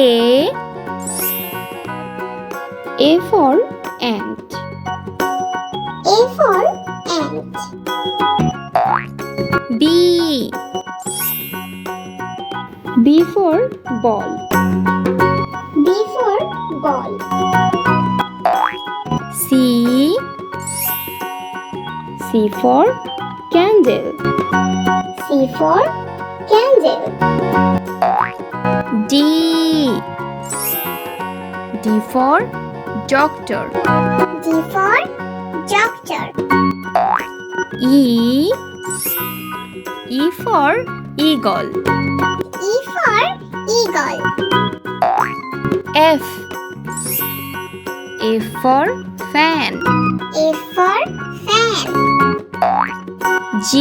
A for ant. A for ant. B for ball. B for ball. C for candle. C for candle. D for doctor. D for doctor. E for eagle. E for eagle. F for fan. F for fan. G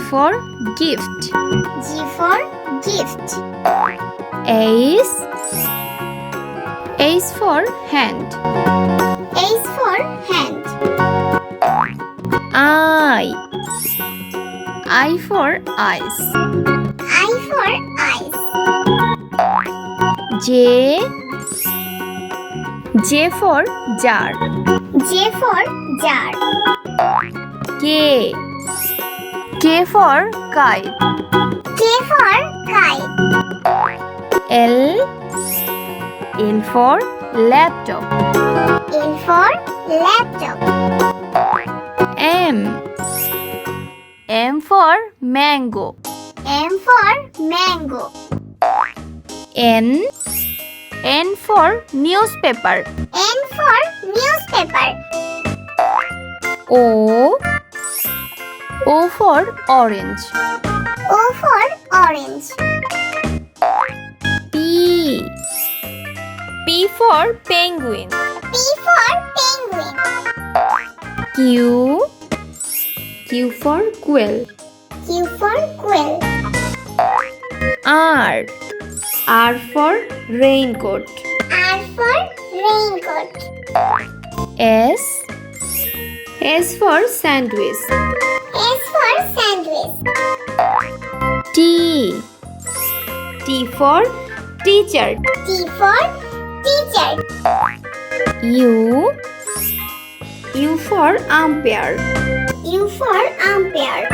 for gift. G for gift. H for hand. H for hand. I for eyes. I for eyes. J for jar. J for jar. K for kite. K for kite. L for laptop. L for laptop. M for mango. M for mango. N for newspaper. N for newspaper. O for orange. O for orange. P for penguin. P for penguin. Q for quill. Q for quill. R for raincoat. R for raincoat. S for sandwich. S for sandwich. T for teacher. T for teacher. U for umpire. U for umpire.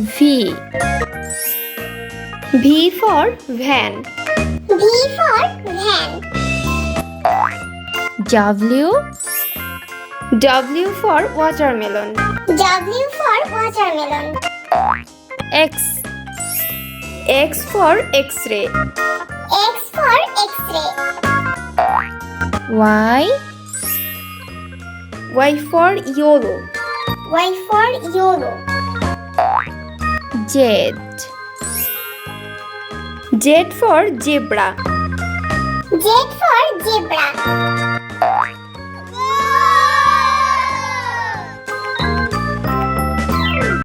V for van. V for van. W for watermelon. W for watermelon. X for x-ray. X for x-ray. Y for yellow. Y for yellow. Z for zebra. Z for zebra.